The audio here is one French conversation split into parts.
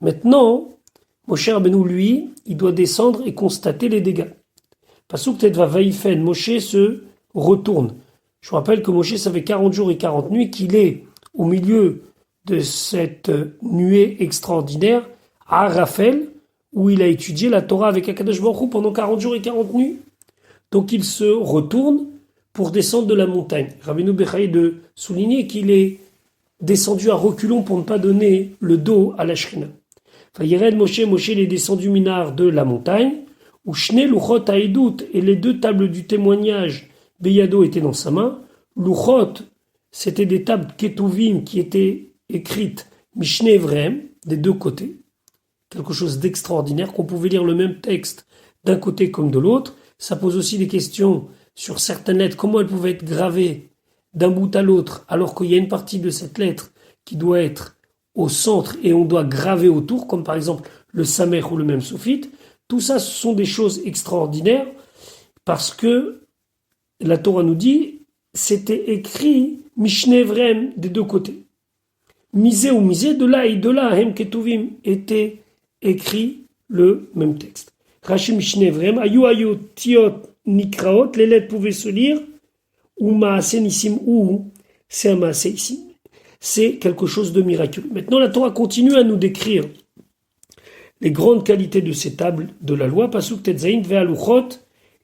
Maintenant, Moshe Rabbeinu, lui, il doit descendre et constater les dégâts. Pasuk Tetva Vaïfen, Moshe se retourne. Je vous rappelle que Moshe, ça fait 40 jours et 40 nuits qu'il est au milieu de cette nuée extraordinaire à Raphaël, où il a étudié la Torah avec Akadosh Baruch Hu pendant 40 jours et 40 nuits. Donc il se retourne pour descendre de la montagne. Rabbeinu Bechaï de souligner qu'il est descendu à reculons pour ne pas donner le dos à la Shrina. Vayered Moshe, Moshe est descendu minar de la montagne, où Shne Luchot Haïdout et les deux tables du témoignage Beyado étaient dans sa main. Luchot, c'était des tables Ketuvim qui étaient écrites Mishne Evrem, des deux côtés. Quelque chose d'extraordinaire, qu'on pouvait lire le même texte d'un côté comme de l'autre. Ça pose aussi des questions sur certaines lettres, comment elles pouvaient être gravées d'un bout à l'autre, alors qu'il y a une partie de cette lettre qui doit être au centre et on doit graver autour, comme par exemple le Samer ou le même Sophite. Tout ça, ce sont des choses extraordinaires parce que la Torah nous dit, c'était écrit Mishne Evrem des deux côtés. Misé ou misé, de là et de là, Hem Ketuvim, était écrit le même texte. Rashi Mishne Evrem, Ayu Tiot Nikraot, les lettres pouvaient se lire, ou Maaseh Nissim, ou c'est un Maaseh ici. C'est quelque chose de miraculeux. Maintenant, la Torah continue à nous décrire les grandes qualités de ces tables de la loi, Pasuk Tetzain Ve'aluchot,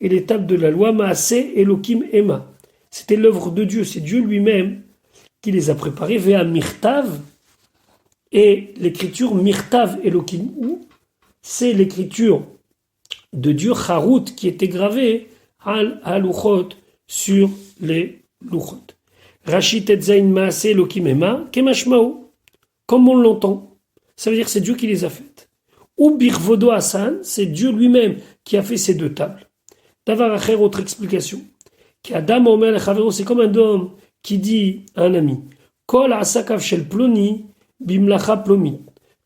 et les tables de la loi, Maaseh Elokim Ema. C'était l'œuvre de Dieu, c'est Dieu lui-même qui les a préparées, Ve'a Mirtav, et l'écriture Mirtav Elokim Ou, c'est l'écriture de Dieu, Harut, qui était gravée al Luchot, sur les Luchot. Rashi Tetzain Maaseh Elokim Ema, Kemashmao, comme on l'entend. Ça veut dire que c'est Dieu qui les a faites. Ou Birvodo Hassan, c'est Dieu lui-même qui a fait ces deux tables. Davar Acher, autre explication. Qui Adam Omer Lechavero, c'est comme un homme qui dit à un ami, Kol Asakav Shel Ploni, Bimlacha Plomit.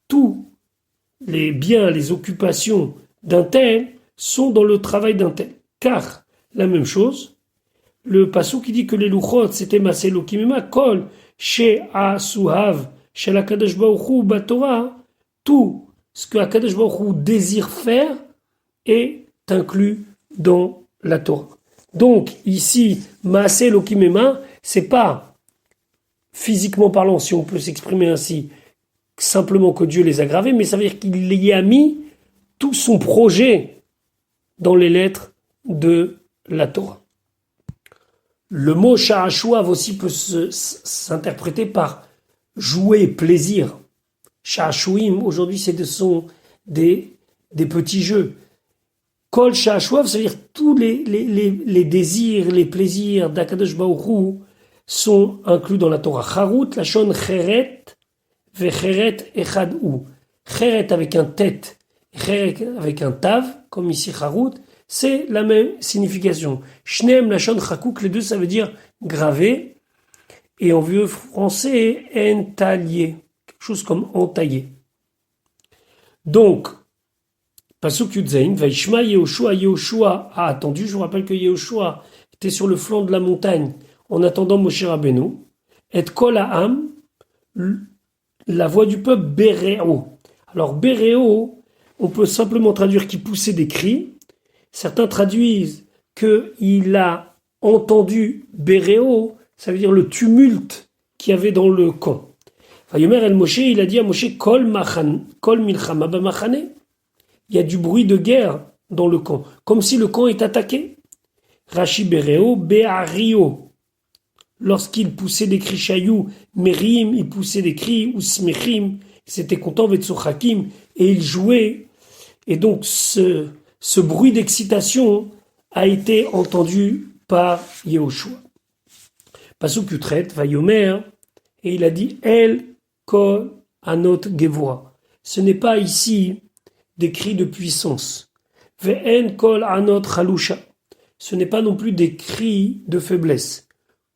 Tous les biens, les occupations d'un tel sont dans le travail d'un tel. Car, la même chose, le passou qui dit que les Luchot, c'était Maaseh Elokim Ema, Kol She Asuhav Shel HaKadosh Baruch Hu Batorah, tout ce que HaKadosh Baruch Hu désire faire est inclus dans la Torah. Donc, ici, Maaseh Elokim Ema, c'est pas, physiquement parlant, si on peut s'exprimer ainsi, simplement que Dieu les a gravés, mais ça veut dire qu'il y a mis tout son projet dans les lettres de la Torah. Le mot Sha'ashuav aussi peut s'interpréter par jouer, plaisir. Sha'ashuim, aujourd'hui, ce sont des petits jeux. Kol Sha'ashuav, ça veut dire tous les désirs, les plaisirs d'Akadosh Baruch Hu sont inclus dans la Torah. Charut, lachon cheret, vecheret echad ou. Cheret avec un tête, cheret avec un tav, comme ici Charut, c'est la même signification. Shneem, lachon chakouk, les deux ça veut dire gravé, et en vieux français, entaillé, quelque chose comme entaillé. Donc, Pasuk Yudzain, Vaishma Yehoshua a attendu. Je vous rappelle que Yehoshua était sur le flanc de la montagne en attendant Moshe Rabbeinu. Et Kol Ha'am, la voix du peuple, Bereo. Alors Bereo, on peut simplement traduire qui poussait des cris. Certains traduisent qu'il a entendu Bereo, ça veut dire le tumulte qu'il y avait dans le camp. Vayomer El Moshe, il a dit à Moshe, Kol Milchama B'Machane. Il y a du bruit de guerre dans le camp, comme si le camp est attaqué. Rashi Bereo, Be'ario. Lorsqu'il poussait des cris Chayou, Merim, il poussait des cris, ou Smechim, c'était content, Vetsochakim, et il jouait. Et donc, ce bruit d'excitation a été entendu par Yehoshua. Pasuk Yutret, Vayomer, et il a dit, El Kol Anot Gevoa. Ce n'est pas ici des cris de puissance. Ve'en kol anot chalusha. Ce n'est pas non plus des cris de faiblesse.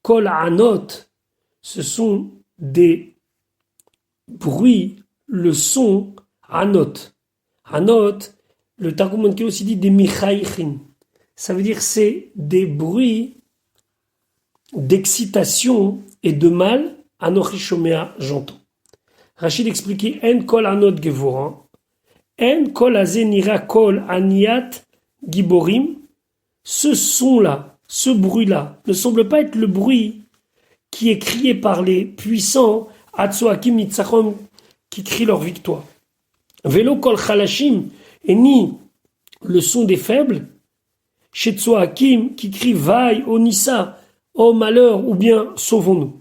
Kol anot, ce sont des bruits, le son anot. Anot, le Targum Onkelos aussi dit des michaïchin. Ça veut dire c'est des bruits d'excitation et de mal. Anochi shomea, j'entends. Rachid expliquait En kol anot gevoran, En kol azenira kol aniat giborim. Ce son-là, ce bruit-là, ne semble pas être le bruit qui est crié par les puissants, Atsoakim Nitzachom, qui crient leur victoire. Velo kol chalashim, et ni le son des faibles, Shetsoakim, qui crie Vaï, Onissa, oh malheur, ou bien sauvons-nous.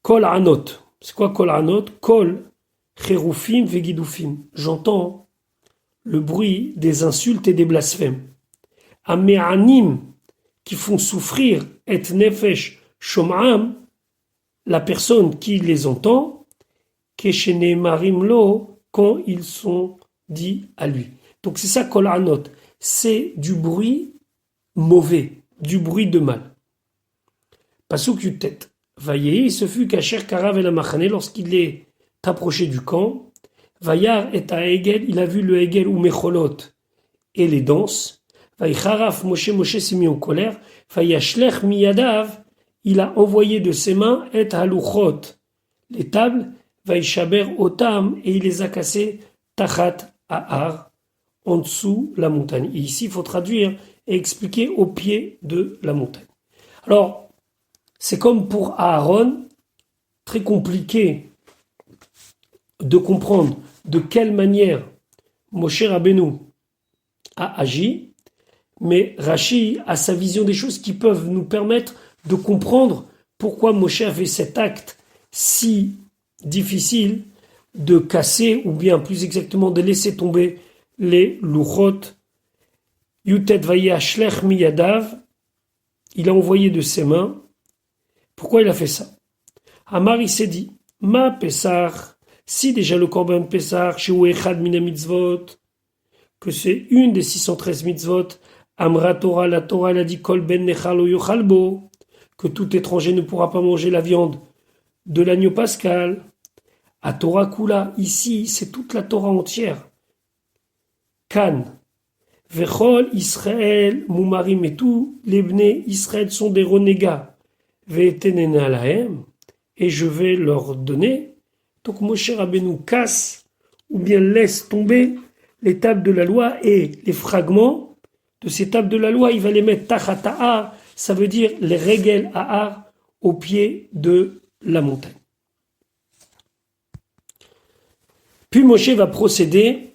Kol anot. C'est quoi kol anot? Kol cherufim vegidufim. J'entends le bruit des insultes et des blasphèmes. Ame'anim, qui font souffrir, et nefesh shom'am, la personne qui les entend, keshene marimlo, quand ils sont dits à lui. Donc c'est ça kol anot. C'est du bruit mauvais, du bruit de mal. Pasuk yutet. Vayehi, ce fut qu'Asher Karav el Amachane, lorsqu'il est approché du camp, Vayar et à Egel, il a vu le Egel ou Mecholot et les danses. Vaïcharaf, Moshe s'est mis en colère. Vayashlech miyadav, il a envoyé de ses mains et haluchot, les tables, Vaïchaber otam, et il les a cassées tachat ahar, en dessous la montagne. Et ici, il faut traduire et expliquer au pied de la montagne. Alors, c'est comme pour Aaron, très compliqué de comprendre de quelle manière Moshe Rabbeinu a agi, mais Rashi a sa vision des choses qui peuvent nous permettre de comprendre pourquoi Moshe a fait cet acte si difficile de casser, ou bien plus exactement de laisser tomber les luchot. Yutet vayashlech miyadav, il a envoyé de ses mains. Pourquoi il a fait ça? Amar, il s'est dit, Ma Pessah, si déjà le Korban Pessah, chez Echad Mina Mitzvot, que c'est une des 613 mitzvot, Amra Torah, la Torah, elle a dit Kol ben nechal o yochalbo, que tout étranger ne pourra pas manger la viande de l'agneau pascal. À Torah Kula, ici, c'est toute la Torah entière. Kan, Vechol Israël, Moumarim et tout, les Bnei Israël sont des renégats. Et je vais leur donner. Donc Moshe Rabbeinu casse ou bien laisse tomber les tables de la loi et les fragments de ces tables de la loi, il va les mettre tachat ahar, ça veut dire les regel ahar au pied de la montagne. Puis Moshe va procéder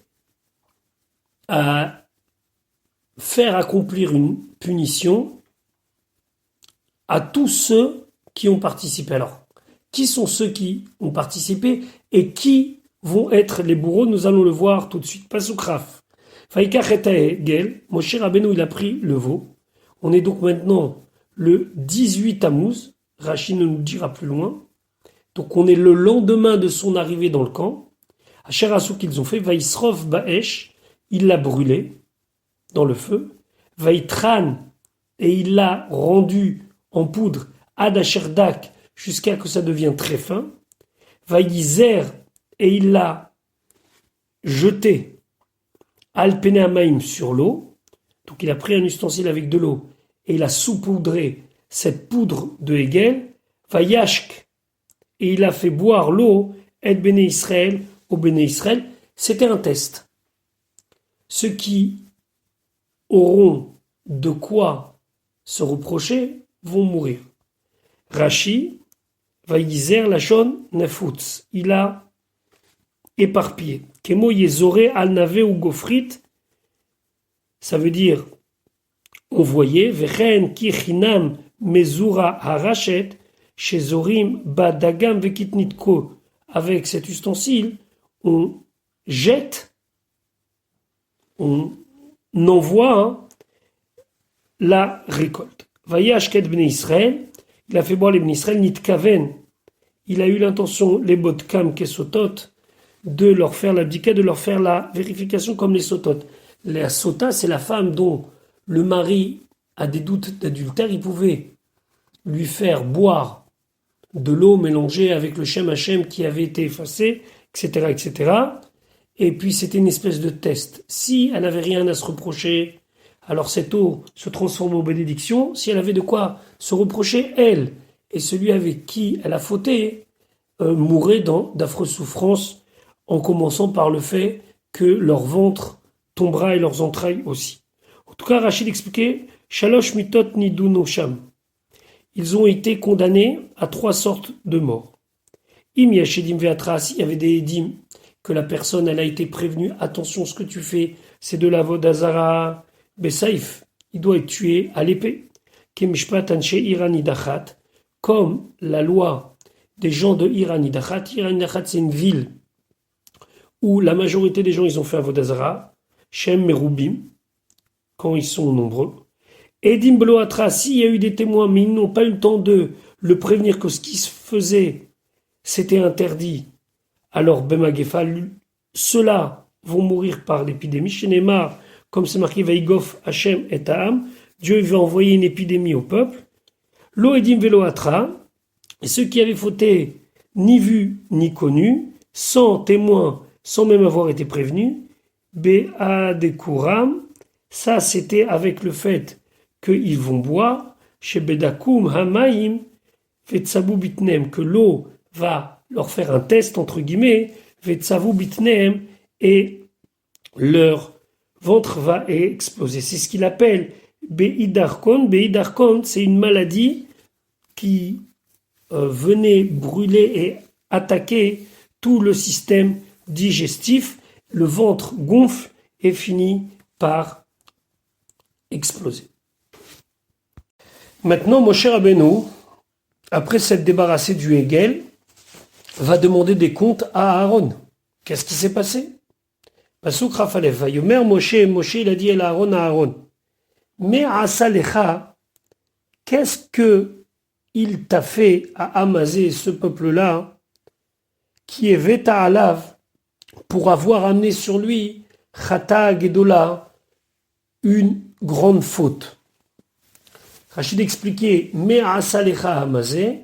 à faire accomplir une punition à tous ceux qui ont participé. Alors, qui sont ceux qui ont participé et qui vont être les bourreaux? Nous allons le voir tout de suite. Pasukraf. Faïkach et Egel, Moshe Rabbeinu, il a pris le veau. On est donc maintenant le 18 Tammuz. Rachid ne nous dira plus loin. Donc on est le lendemain de son arrivée dans le camp. Asher Asou qu'ils ont fait, Vaïsrof Baesh, il l'a brûlé dans le feu. Vaïtran, et il l'a rendu en poudre, ad asherdak, jusqu'à que ça devienne très fin. Vaïzer, et il l'a jeté al peneamaim sur l'eau. Donc il a pris un ustensile avec de l'eau et il a saupoudré cette poudre de Hegel. Vaïashk, et il a fait boire l'eau et Béné Israël au Béné Israël. C'était un test. Ceux qui auront de quoi se reprocher vont mourir. Rashi, Vaïzer Lachon Nefutz, il a éparpillé. Kemo Yezore al-Nave ou Gofrit, ça veut dire envoyé. Vechen Kichinam Mezura Harachet, chez Zorim Badagam Vekitnitko. Avec cet ustensile, on jette, on envoie la récolte. Vayashket Bnei Israël, il a fait boire les Bnei Israël, Nitkaven, il a eu l'intention, les Botkam Kesotot, de leur faire l'abdika, de leur faire la vérification comme les Sotot. La Sota, c'est la femme dont le mari a des doutes d'adultère, il pouvait lui faire boire de l'eau mélangée avec le Shem Hashem qui avait été effacé, etc., etc. Et puis c'était une espèce de test. Si elle n'avait rien à se reprocher, alors cette eau se transforme en bénédiction. Si elle avait de quoi se reprocher, elle et celui avec qui elle a fauté, mouraient d'affreuses souffrances, en commençant par le fait que leur ventre tombera et leurs entrailles aussi. En tout cas, Rachid expliquait Shalosh mitot nidu nosham. Ils ont été condamnés à 3 sortes de morts. Im yashedim ve'atras, il y avait des édim que la personne elle a été prévenue. Attention, ce que tu fais, c'est de la vodazara besaif. Il doit être tué à l'épée. Kemishpat anshe iranidachat, comme la loi des gens de Iranidachat. Iranidachat, c'est une ville où la majorité des gens ils ont fait Avodazara, Shem Merubim, quand ils sont nombreux. Edim Beloatra, s'il y a eu des témoins, mais ils n'ont pas eu le temps de le prévenir que ce qui se faisait, c'était interdit, alors Bemagefa, ceux-là vont mourir par l'épidémie. Chez Neymar, comme c'est marqué Vaïgof Hachem et Ta'am, Dieu va envoyer une épidémie au peuple. Lo Edim Veloatra, et ceux qui avaient fauté, ni vu ni connu, sans témoins, sans même avoir été prévenus, Be'adekuram, ça c'était avec le fait qu'ils vont boire, chez Bedakum Hamaim, Vetsabu Bitnem, que l'eau va leur faire un test, entre guillemets, Vetsavu Bitnem, et leur ventre va exploser. C'est ce qu'il appelle Beidarkon. Beidarkon, c'est une maladie qui venait brûler et attaquer tout le système digestif. Le ventre gonfle et finit par exploser. Maintenant, Moshe Rabbeinu, après s'être débarrassé du Hegel, va demander des comptes à Aaron. Qu'est-ce qui s'est passé? Pasuk Rafalev, Vayomer Moshe, il a dit à Aaron, mais Asalecha, qu'est-ce que il t'a fait à Amazé, ce peuple-là, qui est Veta Alav, pour avoir amené sur lui, Chata Gedola, une grande faute. Rachid expliquait, mais Asalecha Amazé,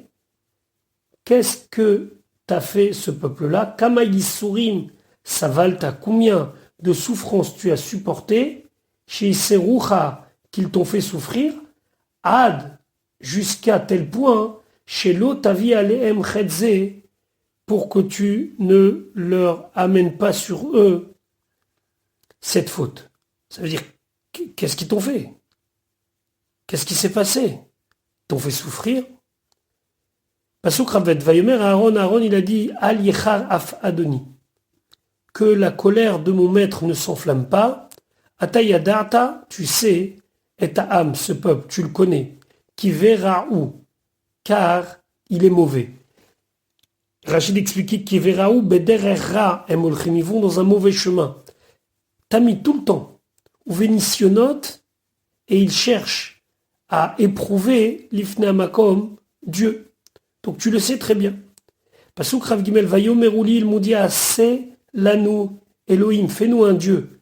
qu'est-ce que t'as fait ce peuple-là? Kamayisurim Savalta, combien de souffrances tu as supporté chez Seroucha qu'ils t'ont fait souffrir, Ad, jusqu'à tel point, chez l'Otavi Aleem Chedze, pour que tu ne leur amènes pas sur eux cette faute. Ça veut dire, qu'est-ce qu'ils t'ont fait? Qu'est-ce qui s'est passé? Ils t'ont fait souffrir? Pasuk Ravet, Vayomer Aaron, il a dit, Al Yechar Af Adoni, que la colère de mon maître ne s'enflamme pas. Atayadata, tu sais, et ta âme, ce peuple, tu le connais, qui verra où, car il est mauvais. Rachid expliquait qui verra où, bederera emolchim, ils vont dans un mauvais chemin. T'as mis tout le temps, ou vénitionnote, et ils cherchent à éprouver l'ifne makom, Dieu. Donc tu le sais très bien. Pasuk Rav Gimel Vayomeruli, il m'ont dit assez l'anou, Elohim, fais-nous un Dieu.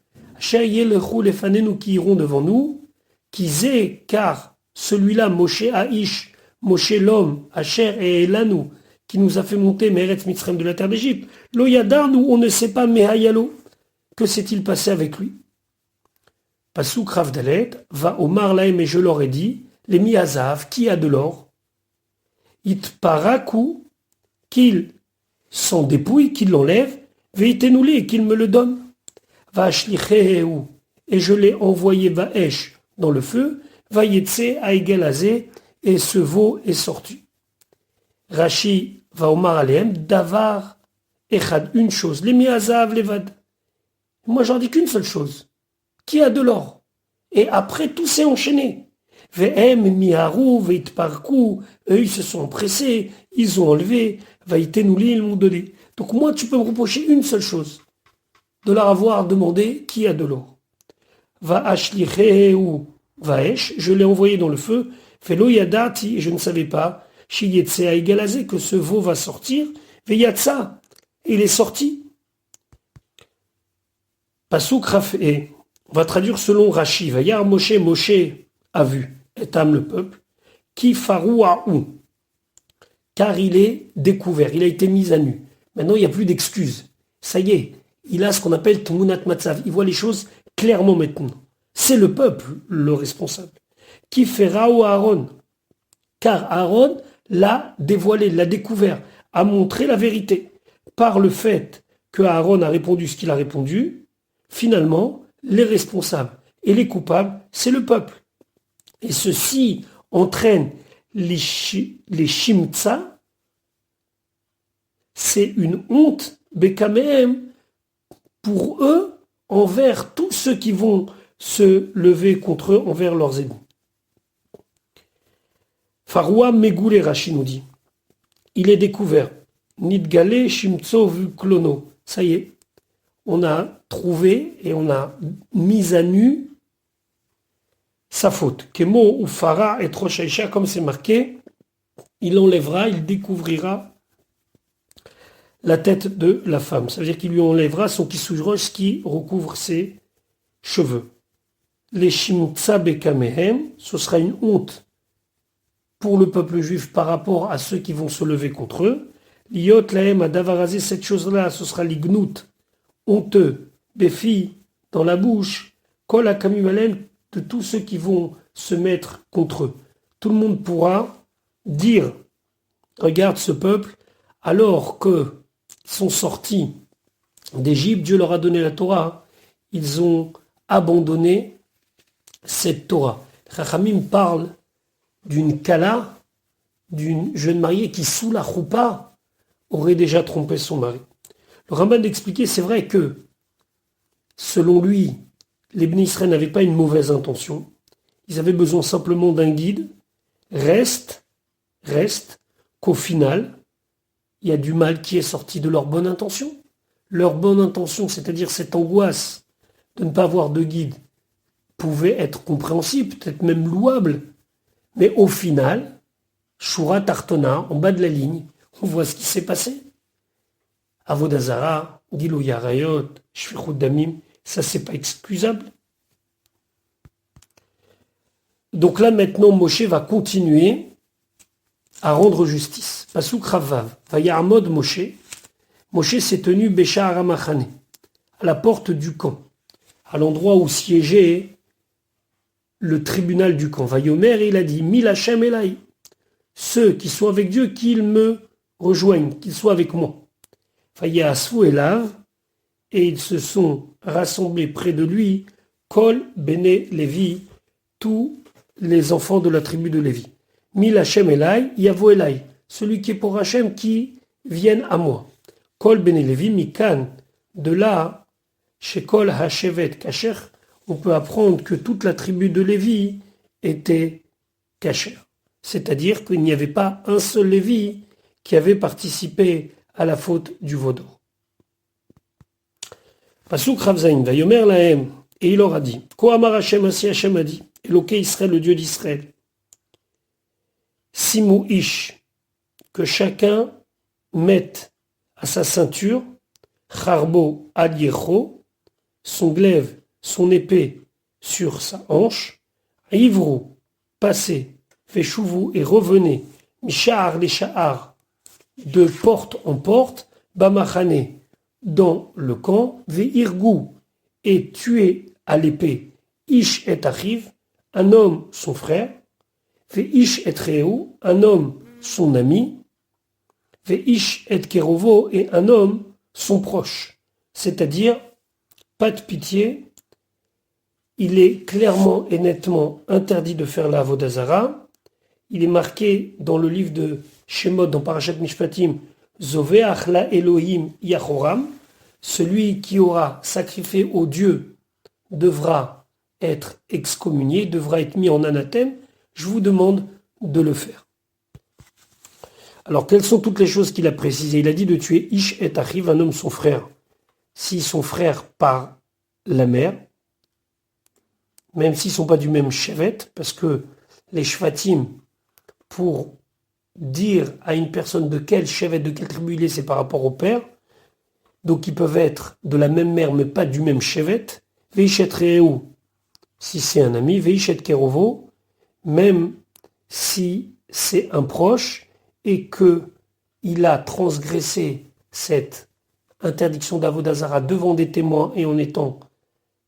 Les fanenu qui iront devant nous, qui zé, car celui-là, Moshe Aïch, Moshe l'homme, Asher et Elanou, qui nous a fait monter Meretz Mitzrayim de la terre d'Égypte, Loyadar, nous on ne sait pas Mehayalo, que s'est-il passé avec lui? Pasuk Rav Dalet, va Omar Laem et je leur ai dit, les Miazav, qui a de l'or, Itparaku, qu'il s'en dépouille, qu'il l'enlève, Veitenuli, et qu'il me le donne. Vashlichehu, et je l'ai envoyé Vaesh dans le feu, Vayetse Aïgelazé, et ce veau est sorti. Rashi va Omar Aleem, Davar, Echad, une chose, les Miazav, Levad. Moi j'en dis qu'une seule chose, qui a de l'or? Et après tout s'est enchaîné. Ve'em miharu, ve'itparku, eux ils se sont empressés, ils ont enlevé, Vaïtenouli, ils m'ont donné. Donc moi tu peux me reprocher une seule chose, de leur avoir demandé qui a de l'or. Va ashlichehu vaesh, je l'ai envoyé dans le feu, felo yadati, je ne savais pas, shiyetse aïgalazé, que ce veau va sortir, veyatsa, il est sorti. Pasuk Rafé, on va traduire selon Rashi, Vayar Moshe, Moshe a vu, Etam le peuple, qui farouaou, car il est découvert, il a été mis à nu. Maintenant il n'y a plus d'excuses, ça y est. Il a ce qu'on appelle Tmunat Matzav. Il voit les choses clairement maintenant. C'est le peuple le responsable. Qui fait Rao Aaron. Car Aaron l'a dévoilé, l'a découvert. a montré la vérité. Par le fait que Aaron a répondu ce qu'il a répondu, finalement, les responsables et les coupables, c'est le peuple. Et ceci entraîne les shimtsa, c'est une honte, bekamehem, pour eux, envers tous ceux qui vont se lever contre eux, envers leurs ennemis. Faroua Megoulé Rashi nous dit, il est découvert, Nidgale Shimtso vu Klono, ça y est, on a trouvé et on a mis à nu sa faute. Kemo ou Farah et Trochaïcha, comme c'est marqué, il enlèvera, il découvrira la tête de la femme. Ça veut dire qu'il lui enlèvera son kissouj qui recouvre ses cheveux. Les shimtsa bekamehem, ce sera une honte pour le peuple juif par rapport à ceux qui vont se lever contre eux. Liot lahem a davarazé, cette chose-là, ce sera l'ignout, honteux, béfi, dans la bouche, kol akamimalen, de tous ceux qui vont se mettre contre eux. Tout le monde pourra dire, regarde ce peuple, alors qu'ils sont sortis d'Égypte, Dieu leur a donné la Torah, ils ont abandonné cette Torah. Chachamim parle d'une kala, d'une jeune mariée qui, sous la choupa, aurait déjà trompé son mari. Le Ramban expliquait, c'est vrai que, selon lui, les Bnei Israël n'avaient pas une mauvaise intention. Ils avaient besoin simplement d'un guide. Reste qu'au final, il y a du mal qui est sorti de leur bonne intention. Leur bonne intention, c'est-à-dire cette angoisse de ne pas avoir de guide, pouvait être compréhensible, peut-être même louable. Mais au final, Shura Tartona, en bas de la ligne, on voit ce qui s'est passé. Avodazara, Gilou Yarayot, Shfichut Damim, ça c'est pas excusable. Donc là maintenant, Moshe va continuer à rendre justice. Pasuk Ravav, Vayarmod Moshe. Moshe s'est tenu Bécha Aramachane, à la porte du camp, à l'endroit où siégeait le tribunal du camp. Vayomer, il a dit, Mil Hashem Elai, ceux qui sont avec Dieu, qu'ils me rejoignent, qu'ils soient avec moi. Vayasfu Elav, et ils se sont rassemblés près de lui, Kol Bene Lévi, tous les enfants de la tribu de Lévi. Mil Hashem Elai, Yavo Elai, celui qui est pour Hashem, qui vienne à moi. Kol Bene Lévi, Mikan, de là, chez Kol Hashevet Kacher, on peut apprendre que toute la tribu de Lévi était Kacher. C'est-à-dire qu'il n'y avait pas un seul Lévi qui avait participé à la faute du veau d'or. Pasuk Ravzaïn, Vayomer Lahem, et il leur a dit, Ko Amar Hashem, ainsi Hashem a dit, Eloké Israël, le Dieu d'Israël, Simu Ish, que chacun mette à sa ceinture, Charbo Ad Yecho, son glaive, son épée sur sa hanche, Ivru, passez, Feshuvu et revenez, Mishahar les Shahar, de porte en porte, Bamachane, dans le camp, Ve'irgu, et tuez à l'épée, Ish et Achiv, un homme son frère, Ve'ish et Reu, un homme son ami, Ve'ish et Kerovo, et un homme son proche. C'est-à-dire, pas de pitié, il est clairement et nettement interdit de faire la Avodazara. Il est marqué dans le livre de Shemot, dans Parashat Mishpatim, Zoveach la Elohim Yachoram, celui qui aura sacrifié au Dieu devra être excommunié, devra être mis en anathème. Je vous demande de le faire. Alors, quelles sont toutes les choses qu'il a précisées? Il a dit de tuer Ish et Achiv, un homme son frère. Si son frère par la mère, même s'ils ne sont pas du même chevet, parce que les shvatim, pour dire à une personne de quel chevet, de quelle tribu il est, c'est par rapport au père. Donc ils peuvent être de la même mère, mais pas du même chevet. Veishet Reu, si c'est un ami. Veishet Kerovo, même si c'est un proche et qu'il a transgressé cette interdiction d'Avodazara devant des témoins et en étant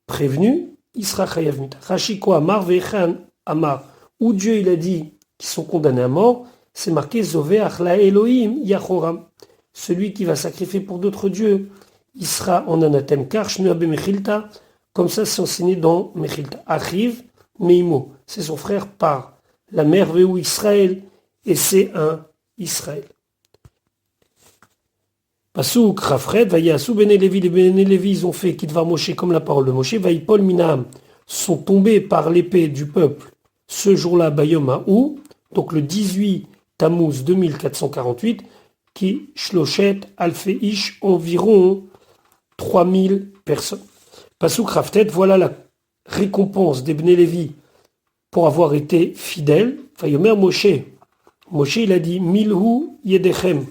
prévenu, il sera chayav mutar. Rachiko Amar Veichan Amar, où Dieu il a dit qu'ils sont condamnés à mort, c'est marqué Zoveach la Elohim Yachoram. celui qui va sacrifier pour d'autres dieux, il sera en anathème. Car Shnuabe Mechilta, comme ça c'est enseigné dans Mechilta. Achiv Meimo, c'est son frère par la mère Veu Israël, et c'est un Israël. Pasuk Rafred, Vayasu Bene Levi, les Bene Levi, ils ont fait Kidvar Moshe comme la parole de Moshe, Vaipol Minam, sont tombés par l'épée du peuple ce jour-là, Bayom Haou, donc le 18 Tammuz 2448, qui Shloshet Alfe Ish, environ 3000 personnes. Pasuk Raftet, voilà la récompense des Bene Levi pour avoir été fidèles. Vayomer Moshe, Moshe il a dit Milhu Yedechem,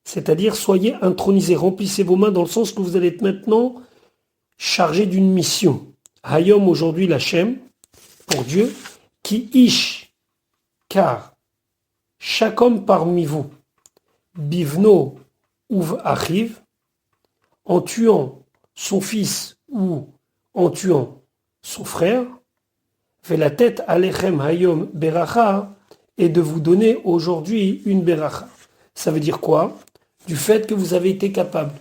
c'est-à-dire soyez intronisés, remplissez vos mains dans le sens que vous allez être maintenant chargés d'une mission. Hayom aujourd'hui l'Hachem, pour Dieu, qui ish, car chaque homme parmi vous, bivno uv achiv, en tuant son fils ou en tuant son frère, fait la tête alechem hayom beracha, et de vous donner aujourd'hui une beracha. Ça veut dire quoi? Du fait que vous avez été capable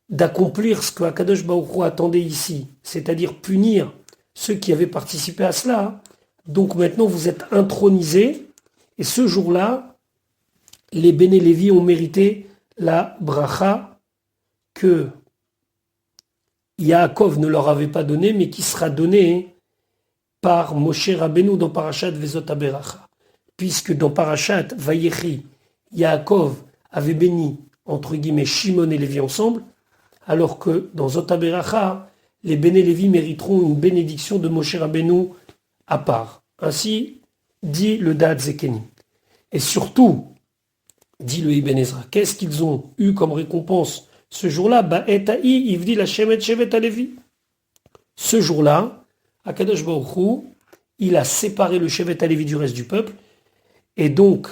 d'accomplir ce que Akadosh Baruch Hu attendait ici, c'est-à-dire punir ceux qui avaient participé à cela. Donc maintenant vous êtes intronisés, et ce jour-là, les Béné Lévi ont mérité la bracha que Yaakov ne leur avait pas donnée, mais qui sera donnée par Moshe Rabbeinu dans Parashat Vezot HaBeracha. Puisque dans Parashat Vayechi, Yaakov avait béni, entre guillemets, Shimon et Lévi ensemble, alors que dans Zot HaBeracha, les Béné Lévi mériteront une bénédiction de Moshe Rabbeinu à part. Ainsi, dit le Da'at Zekeni. Et surtout, dit le Ibn Ezra, qu'est-ce qu'ils ont eu comme récompense ce jour-là? Ba'eta'i ivdi la shemet shevet alevi. Ce jour-là, Akadosh Baruch Hu, il a séparé le shevet alevi du reste du peuple, et donc,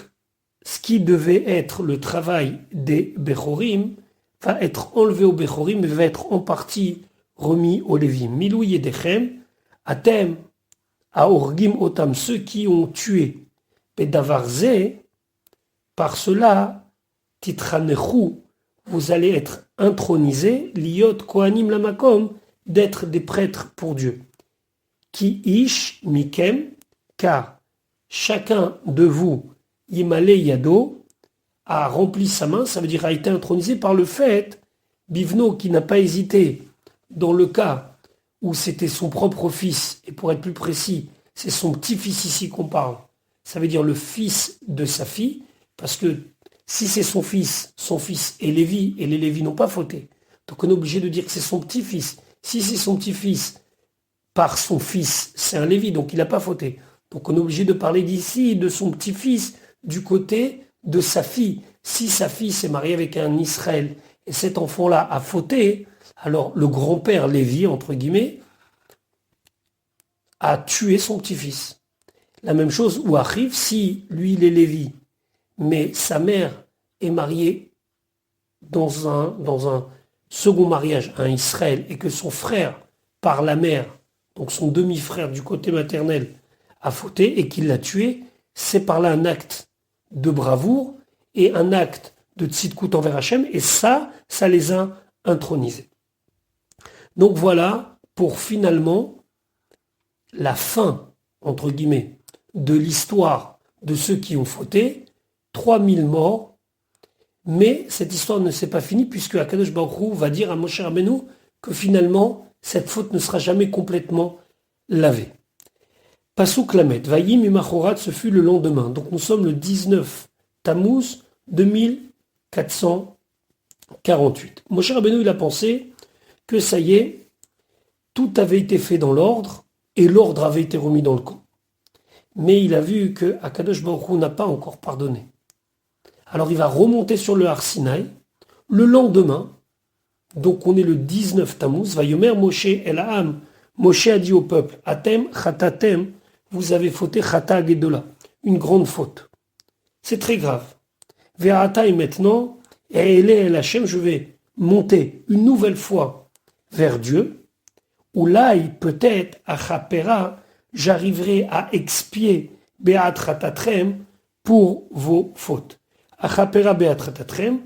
ce qui devait être le travail des Bechorim va être enlevé aux Bechorim et va être en partie remis aux Lévim. Milou Yedechem, Atem, Aorgim Otam, ceux qui ont tué Pedavarze, par cela, Titranechu, vous allez être intronisés, Liot Kohanim Lamakom, d'être des prêtres pour Dieu. Ki Ish Mikem, car chacun de vous, Yimale Yado, a rempli sa main, ça veut dire a été intronisé par le fait, Bivno qui n'a pas hésité, dans le cas où c'était son propre fils, et pour être plus précis, c'est son petit-fils ici qu'on parle, ça veut dire le fils de sa fille, parce que si c'est son fils est Lévi, et les Lévis n'ont pas fauté, donc on est obligé de dire que c'est son petit-fils. Si c'est son petit-fils, par son fils, c'est un Lévi, donc il n'a pas fauté. Donc on est obligé de parler d'ici de son petit-fils du côté de sa fille. Si sa fille s'est mariée avec un Israël et cet enfant-là a fauté, alors le grand-père Lévi, entre guillemets, a tué son petit-fils. La même chose où arrive si lui il est Lévi, mais sa mère est mariée dans un second mariage à un Israël et que son frère, par la mère, donc son demi-frère du côté maternel, a fauté et qu'il l'a tué, c'est par là un acte de bravoure et un acte de tzidkout envers Hachem, et ça les a intronisés. Donc voilà pour finalement la fin, entre guillemets, de l'histoire de ceux qui ont fauté, 3000 morts, mais cette histoire ne s'est pas finie puisque Akadosh Baruch Hu va dire à Moshe Rabbeinu que finalement cette faute ne sera jamais complètement lavée. Pasuk Lamet, Vayim Umachorat, ce fut le lendemain. Donc nous sommes le 19 Tammuz 2448. Moshe Rabbeinu, il a pensé que ça y est, tout avait été fait dans l'ordre et l'ordre avait été remis dans le camp. Mais il a vu que Akadosh Baruch Hu n'a pas encore pardonné. Alors il va remonter sur le Har Sinaï. Le lendemain, donc on est le 19 Tammuz, Vayomer Moshe El Ha'am. Moshe a dit au peuple, Atem Chatatem, vous avez fauté Chata Gedola, une grande faute. C'est très grave. Ve'ata et maintenant, El Hashem, je vais monter une nouvelle fois vers Dieu, où là, peut-être, à Chapera, j'arriverai à expier Be'at Chatatrem pour vos fautes. À Chapera Be'at Chatatrem,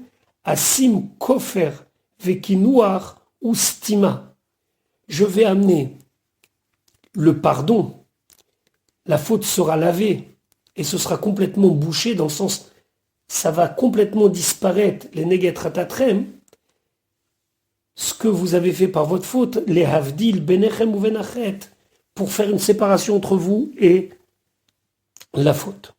Asim kofer vekinuar ou stima. Je vais amener le pardon. La faute sera lavée et ce sera complètement bouché dans le sens, ça va complètement disparaître, les negetratatrem, ce que vous avez fait par votre faute, les havdil benechem ou venachet, pour faire une séparation entre vous et la faute.